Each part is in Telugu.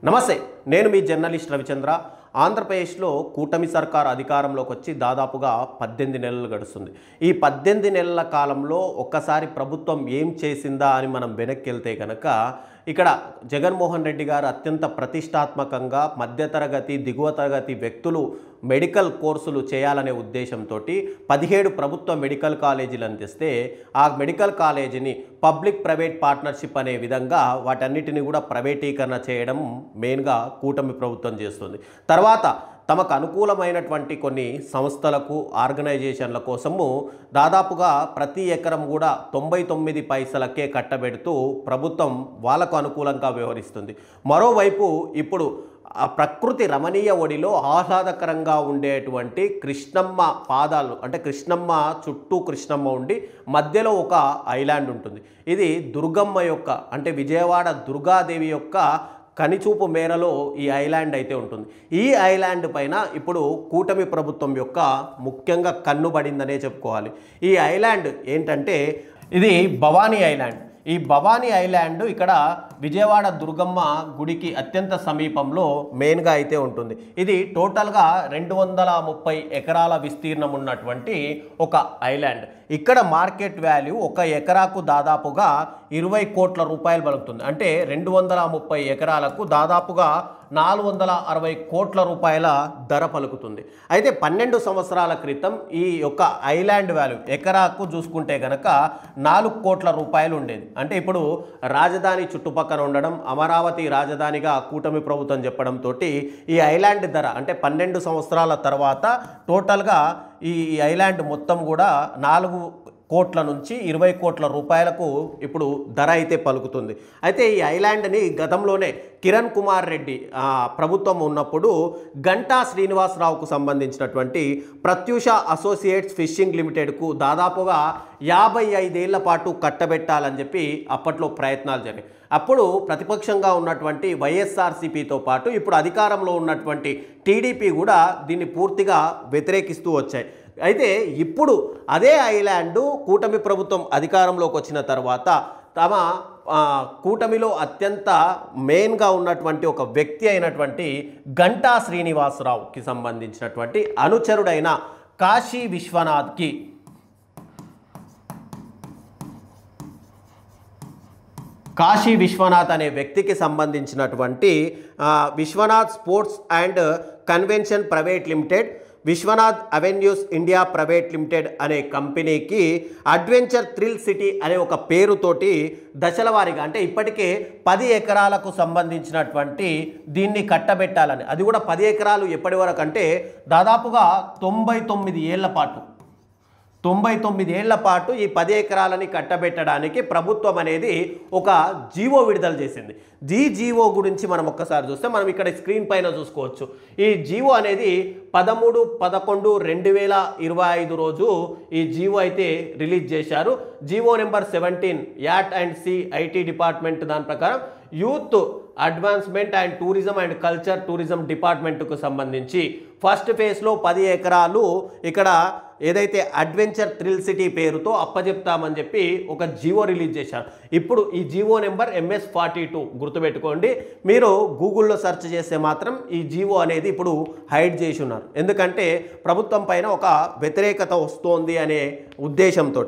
నమస్తే, నేను మీ జర్నలిస్ట్ రవిచంద్ర. ఆంధ్రప్రదేశ్లో కూటమి సర్కార్ అధికారంలోకి వచ్చి దాదాపుగా 18 నెలలు గడుస్తుంది. ఈ 18 నెలల కాలంలో ఒక్కసారి ప్రభుత్వం ఏం చేసిందా అని మనం వెనక్కి వెళ్తే కనుక ఇక్కడ జగన్మోహన్ రెడ్డి గారు అత్యంత ప్రతిష్టాత్మకంగా మధ్యతరగతి దిగువ తరగతి వ్యక్తులు మెడికల్ కోర్సులు చేయాలనే ఉద్దేశంతో 17 ప్రభుత్వ మెడికల్ కాలేజీలను తెస్తే ఆ మెడికల్ కాలేజీని పబ్లిక్ ప్రైవేట్ పార్ట్నర్షిప్ అనే విధంగా వాటన్నిటిని కూడా ప్రైవేటీకరణ చేయడం మెయిన్గా కూటమి ప్రభుత్వం చేస్తుంది. తర్వాత తమకు అనుకూలమైనటువంటి కొన్ని సంస్థలకు ఆర్గనైజేషన్ల కోసము దాదాపుగా ప్రతి ఎకరం కూడా 99 పైసలకే కట్టబెడుతూ ప్రభుత్వం వాళ్ళకు అనుకూలంగా వ్యవహరిస్తుంది. మరోవైపు ఇప్పుడు ఆ ప్రకృతి రమణీయ ఒడిలో ఆహ్లాదకరంగా ఉండేటువంటి కృష్ణమ్మ పాదాలు అంటే కృష్ణమ్మ చుట్టూ కృష్ణమ్మ ఉండి మధ్యలో ఒక ఐలాండ్ ఉంటుంది. ఇది దుర్గమ్మ యొక్క అంటే విజయవాడ దుర్గాదేవి యొక్క కనిచూపు మేరలో ఈ ఐలాండ్ అయితే ఉంటుంది. ఈ ఐలాండ్ పైన ఇప్పుడు కూటమి ప్రభుత్వం యొక్క ముఖ్యంగా కన్నుబడిందనే చెప్పుకోవాలి. ఈ ఐలాండ్ ఏంటంటే ఇది భవానీ ఐలాండ్. ఈ భవానీ ఐలాండ్ ఇక్కడ విజయవాడ దుర్గమ్మ గుడికి అత్యంత సమీపంలో మెయిన్గా అయితే ఉంటుంది. ఇది టోటల్గా 230 ఎకరాల విస్తీర్ణం ఉన్నటువంటి ఒక ఐలాండ్. ఇక్కడ మార్కెట్ వాల్యూ ఒక ఎకరాకు దాదాపుగా 20 కోట్ల రూపాయలు పలుకుతుంది. అంటే 230 ఎకరాలకు దాదాపుగా 460 కోట్ల రూపాయల ధర పలుకుతుంది. అయితే 12 సంవత్సరాల క్రితం ఈ యొక్క ఐలాండ్ వాల్యూ ఎకరాకు చూసుకుంటే కనుక 4 కోట్ల రూపాయలు ఉండేది. అంటే ఇప్పుడు రాజధాని చుట్టుపక్కల ఉండడం, అమరావతి రాజధానిగా కూటమి ప్రభుత్వం చెప్పడంతో ఈ ఐలాండ్ ధర అంటే 12 సంవత్సరాల తర్వాత టోటల్గా ఈ ఐలాండ్ మొత్తం కూడా 4 కోట్ల నుంచి 20 కోట్ల రూపాయలకు ఇప్పుడు ధర అయితే పలుకుతుంది. అయితే ఈ ఐలాండ్ని గతంలోనే కిరణ్ కుమార్ రెడ్డి ప్రభుత్వం ఉన్నప్పుడు గంటా శ్రీనివాసరావుకు సంబంధించినటువంటి ప్రత్యూష అసోసియేట్స్ ఫిషింగ్ లిమిటెడ్కు దాదాపుగా 55 ఏళ్ల పాటు కట్టబెట్టాలని చెప్పి అప్పట్లో ప్రయత్నాలు జరిగాయి. అప్పుడు ప్రతిపక్షంగా ఉన్నటువంటి వైఎస్ఆర్సీపీతో పాటు ఇప్పుడు అధికారంలో ఉన్నటువంటి టీడీపీ కూడా దీన్ని పూర్తిగా వ్యతిరేకిస్తూ వచ్చాయి. అయితే ఇప్పుడు అదే ఐలాండ్ కూటమి ప్రభుత్వం అధికారంలోకి వచ్చిన తర్వాత తమ కూటమిలో అత్యంత మెయిన్గా ఉన్నటువంటి ఒక వ్యక్తి అయినటువంటి గంటా శ్రీనివాసరావుకి సంబంధించినటువంటి అనుచరుడైన కాశీ విశ్వనాథ్ అనే వ్యక్తికి సంబంధించినటువంటి Vishwanath sports and convention private limited, Vishwanath avenues India private limited అనే కంపెనీకి అడ్వెంచర్ థ్రిల్ సిటీ అనే ఒక పేరుతోటి దశల వారీగా అంటే ఇప్పటికే 10 ఎకరాలకు సంబంధించినటువంటి దీన్ని కట్టబెట్టాలని, అది కూడా 10 ఎకరాలు ఎప్పటి వరకు అంటే దాదాపుగా 99 ఏళ్ల పాటు ఈ 10 ఎకరాలని కట్టబెట్టడానికి ప్రభుత్వం అనేది ఒక జీవో విడుదల చేసింది. ఈ జీవో గురించి మనం ఒక్కసారి చూస్తే మనం ఇక్కడ స్క్రీన్ పైన చూసుకోవచ్చు. ఈ జీవో అనేది 13/11/2025 రోజు ఈ జీవో అయితే రిలీజ్ చేశారు. GO number 17 YAT and C IT department దాని ప్రకారం youth advancement and tourism and culture tourism డిపార్ట్మెంట్కు సంబంధించి ఫస్ట్ ఫేజ్లో 10 ఎకరాలు ఇక్కడ ఏదైతే అడ్వెంచర్ థ్రిల్ సిటీ పేరుతో అప్పచెప్తామని చెప్పి ఒక జీవో రిలీజ్ చేశారు. ఇప్పుడు ఈ జీవో నెంబర్ MS42 గుర్తుపెట్టుకోండి. మీరు గూగుల్లో సెర్చ్ చేస్తే మాత్రం ఈ జీవో అనేది ఇప్పుడు హైడ్ చేసి ఉన్నారు. ఎందుకంటే ప్రభుత్వం పైన ఒక వ్యతిరేకత వస్తోంది అనే ఉద్దేశంతో.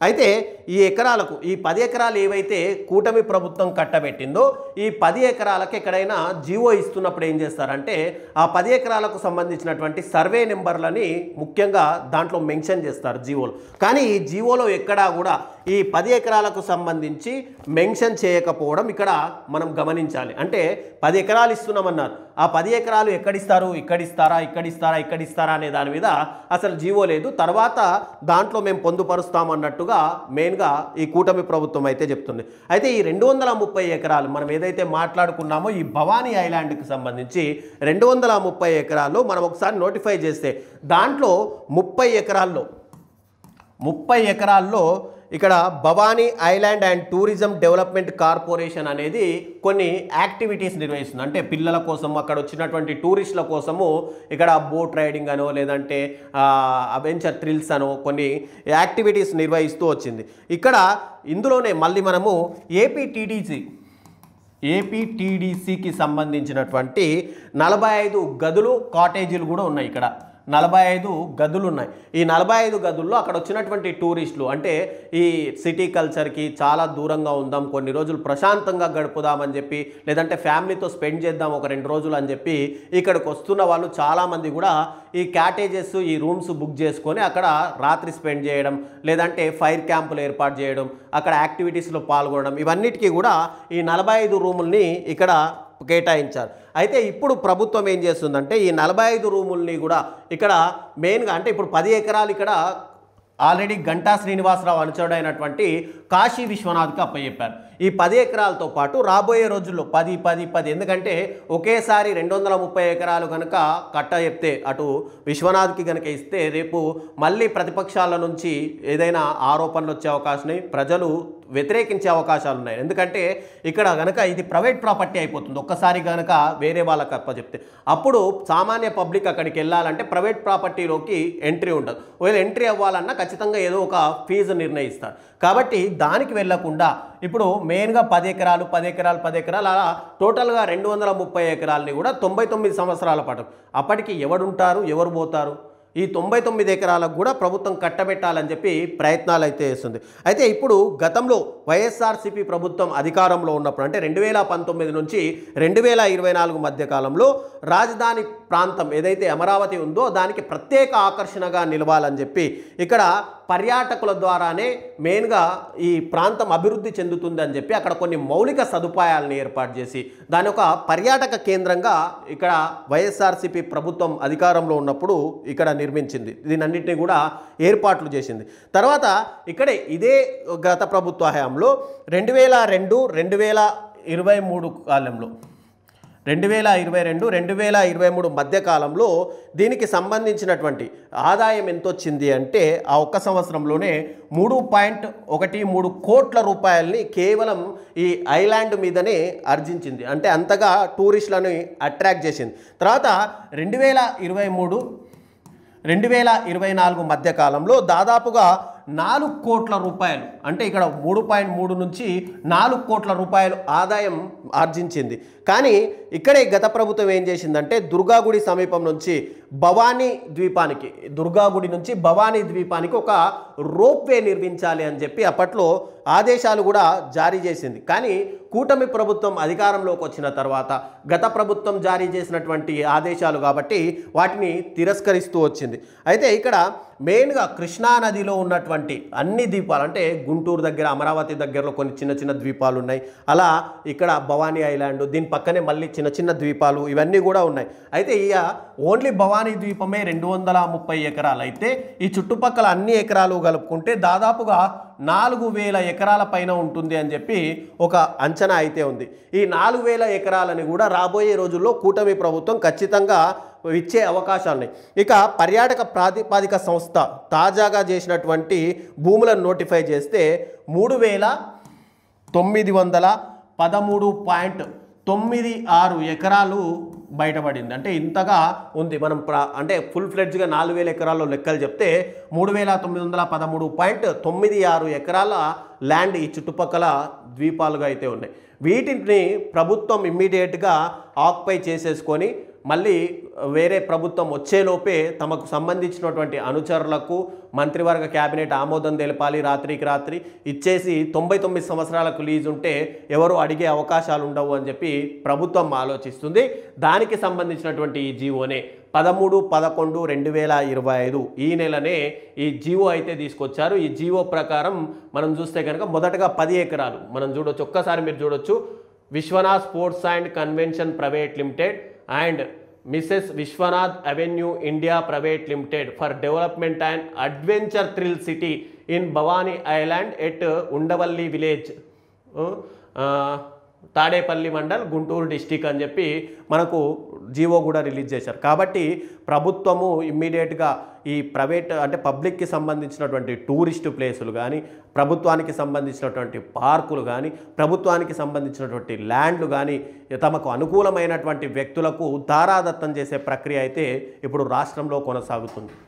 అయితే ఈ ఎకరాలకు ఈ 10 ఎకరాలు ఏవైతే కూటమి ప్రభుత్వం కట్టబెట్టిందో ఈ 10 ఎకరాలకు ఎక్కడైనా జీవో ఇస్తున్నప్పుడు ఏం చేస్తారంటే ఆ 10 ఎకరాలకు సంబంధించినటువంటి సర్వే నెంబర్లని ముఖ్యంగా దాంట్లో మెన్షన్ చేస్తారు జీవోలో. కానీ ఈ జీవోలో ఎక్కడా కూడా ఈ 10 ఎకరాలకు సంబంధించి మెన్షన్ చేయకపోవడం ఇక్కడ మనం గమనించాలి. అంటే 10 ఎకరాలు ఇస్తున్నామన్నారు, ఆ 10 ఎకరాలు ఎక్కడిస్తారు, ఇక్కడిస్తారా అనే దాని మీద అసలు జీవో లేదు. తర్వాత దాంట్లో మేము పొందుపరుస్తామన్నట్టుగా మెయిన్గా ఈ కూటమి ప్రభుత్వం అయితే చెప్తుంది. అయితే ఈ 230 ఎకరాలు మనం ఏదైతే మాట్లాడుకున్నామో ఈ భవానీ ఐలాండ్కి సంబంధించి 230 ఎకరాల్లో మనం ఒకసారి నోటిఫై చేస్తే దాంట్లో 30 ఎకరాల్లో ఇక్కడ Bhavani island and tourism development corporation అనేది కొన్ని యాక్టివిటీస్ నిర్వహిస్తుంది. అంటే పిల్లల కోసం అక్కడ వచ్చినటువంటి టూరిస్టుల కోసము ఇక్కడ బోట్ రైడింగ్ అనో లేదంటే అడ్వెంచర్ థ్రిల్స్ అనో కొన్ని యాక్టివిటీస్ నిర్వహిస్తూ వచ్చింది. ఇక్కడ ఇందులోనే మళ్ళీ మనము ఏపీటీడీసీకి సంబంధించినటువంటి 45 గదులు కాటేజీలు కూడా ఉన్నాయి. ఇక్కడ 45 గదులు ఉన్నాయి. ఈ 45 గదుల్లో అక్కడ వచ్చినటువంటి టూరిస్టులు అంటే ఈ సిటీ కల్చర్కి చాలా దూరంగా ఉందాం, కొన్ని రోజులు ప్రశాంతంగా గడుపుదామని చెప్పి, లేదంటే ఫ్యామిలీతో స్పెండ్ చేద్దాం ఒక 2 రోజులు అని చెప్పి ఇక్కడికి వస్తున్న వాళ్ళు చాలామంది కూడా ఈ క్యాటేజెస్, ఈ రూమ్స్ బుక్ చేసుకొని అక్కడ రాత్రి స్పెండ్ చేయడం, లేదంటే ఫైర్ క్యాంపులు ఏర్పాటు చేయడం, అక్కడ యాక్టివిటీస్లో పాల్గొనడం, ఇవన్నిటికీ కూడా ఈ 45 రూముల్ని ఇక్కడ కేటాయించారు. అయితే ఇప్పుడు ప్రభుత్వం ఏం చేస్తుందంటే ఈ 45 రూముల్ని కూడా ఇక్కడ మెయిన్గా అంటే ఇప్పుడు 10 ఎకరాలు ఇక్కడ ఆల్రెడీ గంటా శ్రీనివాసరావు అనుచరుడైనటువంటి కాశీ విశ్వనాథ్కి అప్పచెప్పారు. ఈ 10 ఎకరాలతో పాటు రాబోయే రోజుల్లో 10 ఎందుకంటే ఒకేసారి 230 ఎకరాలు కనుక కట్ట చెప్తే అటు విశ్వనాథ్కి కనుక ఇస్తే రేపు మళ్ళీ ప్రతిపక్షాల నుంచి ఏదైనా ఆరోపణలు వచ్చే అవకాశం ఉన్నాయి, ప్రజలు వ్యతిరేకించే అవకాశాలు ఉన్నాయి. ఎందుకంటే ఇక్కడ కనుక ఇది ప్రైవేట్ ప్రాపర్టీ అయిపోతుంది ఒక్కసారి కనుక వేరే వాళ్ళకి అప్పచెప్తే. అప్పుడు సామాన్య పబ్లిక్ అక్కడికి వెళ్ళాలంటే ప్రైవేట్ ప్రాపర్టీలోకి ఎంట్రీ ఉండదు. ఒకవేళ ఎంట్రీ అవ్వాలన్నా ఖచ్చితంగా ఏదో ఒక ఫీజు నిర్ణయిస్తారు. కాబట్టి దానికి వెళ్లకుండా ఇప్పుడు మెయిన్గా 10 ఎకరాలు అలా టోటల్గా 230 ఎకరాలని కూడా 99 సంవత్సరాల పాటు అప్పటికి ఎవడుంటారు, ఎవరు పోతారు? ఈ 99 ఎకరాలకు కూడా ప్రభుత్వం కట్టబెట్టాలని చెప్పి ప్రయత్నాలు అయితే చేస్తుంది. అయితే ఇప్పుడు గతంలో వైఎస్ఆర్సీపీ ప్రభుత్వం అధికారంలో ఉన్నప్పుడు అంటే 2019 నుంచి 2024 మధ్య కాలంలో రాజధాని ప్రాంతం ఏదైతే అమరావతి ఉందో దానికి ప్రత్యేక ఆకర్షణగా నిలవాలని చెప్పి ఇక్కడ పర్యాటకుల ద్వారానే మెయిన్గా ఈ ప్రాంతం అభివృద్ధి చెందుతుందని చెప్పి అక్కడ కొన్ని మౌలిక సదుపాయాలను ఏర్పాటు చేసి దాని ఒక పర్యాటక కేంద్రంగా ఇక్కడ వైఎస్ఆర్సీపీ ప్రభుత్వం అధికారంలో ఉన్నప్పుడు ఇక్కడ నిర్మించింది. దీనన్నింటినీ కూడా ఏర్పాట్లు చేసింది. తర్వాత ఇక్కడే ఇదే గత ప్రభుత్వ హయాంలో 2022, 2023 కాలంలో 2022, 2023 మధ్య కాలంలో దీనికి సంబంధించినటువంటి ఆదాయం ఎంత వచ్చింది అంటే ఆ ఒక్క సంవత్సరంలోనే 3.13 కోట్ల రూపాయలని కేవలం ఈ ఐలాండ్ మీదనే ఆర్జించింది. అంటే అంతగా టూరిస్టులను అట్రాక్ట్ చేసింది. తర్వాత 2023, 2024 మధ్య కాలంలో దాదాపుగా 4 కోట్ల రూపాయలు అంటే ఇక్కడ 3.3 నుంచి 4 కోట్ల రూపాయలు ఆదాయం ఆర్జించింది. కానీ ఇక్కడే గత ప్రభుత్వం ఏం చేసిందంటే దుర్గాగుడి సమీపం నుంచి దుర్గాగుడి నుంచి భవానీ ద్వీపానికి ఒక రోప్వే నిర్మించాలి అని చెప్పి అప్పట్లో ఆదేశాలు కూడా జారీ చేసింది. కానీ కూటమి ప్రభుత్వం అధికారంలోకి వచ్చిన తర్వాత గత ప్రభుత్వం జారీ చేసినటువంటి ఆదేశాలు కాబట్టి వాటిని తిరస్కరిస్తూ వచ్చింది. అయితే ఇక్కడ మెయిన్గా కృష్ణానదిలో ఉన్నటువంటి అన్ని ద్వీపాలు అంటే గుంటూరు దగ్గర, అమరావతి దగ్గరలో కొన్ని చిన్న చిన్న ద్వీపాలు ఉన్నాయి. అలా ఇక్కడ భవానీ ఐలాండ్, దీని పక్కనే మళ్ళీ చిన్న చిన్న ద్వీపాలు ఇవన్నీ కూడా ఉన్నాయి. అయితే ఓన్లీ భవానీ ద్వీపమే 230 ఎకరాలు అయితే ఈ చుట్టుపక్కల అన్ని ఎకరాలు కలుపుకుంటే దాదాపుగా 4000 ఎకరాల పైన ఉంటుంది అని చెప్పి ఒక అంచనా అయితే ఉంది. ఈ 4000 ఎకరాలని కూడా రాబోయే రోజుల్లో కూటమి ప్రభుత్వం ఖచ్చితంగా ఇచ్చే అవకాశాలు ఉన్నాయి. ఇక పర్యాటక ప్రాతిపాదిక సంస్థ తాజాగా చేసినటువంటి భూములను నోటిఫై చేస్తే 3913.96 ఎకరాలు బయటపడింది. అంటే ఇంతగా ఉంది. మనం అంటే ఫుల్ ఫ్లెడ్జ్గా 4000 ఎకరాల్లో లెక్కలు చెప్తే 3913.96 ఎకరాల ల్యాండ్ ఈ చుట్టుపక్కల ద్వీపాలుగా అయితే ఉన్నాయి. వీటిని ప్రభుత్వం ఇమ్మీడియట్గా ఆక్యుపై చేసేసుకొని మళ్ళీ వేరే ప్రభుత్వం వచ్చేలోపే తమకు సంబంధించినటువంటి అనుచరులకు మంత్రివర్గ క్యాబినెట్ ఆమోదం తెలపాలి, రాత్రికి రాత్రి ఇచ్చేసి 99 సంవత్సరాలకు లీజ్ ఉంటే ఎవరు అడిగే అవకాశాలు ఉండవు అని చెప్పి ప్రభుత్వం ఆలోచిస్తుంది. దానికి సంబంధించినటువంటి ఈ జీవోనే 13/11/2025 ఈ నెలనే ఈ జీవో అయితే తీసుకొచ్చారు. ఈ జీవో ప్రకారం మనం చూస్తే కనుక మొదటగా 10 ఎకరాలు మనం చూడొచ్చు. ఒక్కసారి మీరు చూడొచ్చు. Vishwanath sports and convention private limited and Mrs Vishwanath avenue India private limited for development and adventure thrill city in Bhavani island at Undavalli village, Tadepalli mandal, Guntur district అని చెప్పి మనకు జీవో కూడా రిలీజ్ చేశారు. కాబట్టి ప్రభుత్వము ఇమ్మీడియట్గా ఈ ప్రైవేట్ అంటే పబ్లిక్కి సంబంధించినటువంటి టూరిస్ట్ ప్లేసులు కానీ, ప్రభుత్వానికి సంబంధించినటువంటి పార్కులు కానీ, ప్రభుత్వానికి సంబంధించినటువంటి ల్యాండ్లు కానీ తమకు అనుకూలమైనటువంటి వ్యక్తులకు దారాదత్తం చేసే ప్రక్రియ అయితే ఇప్పుడు రాష్ట్రంలో కొనసాగుతుంది.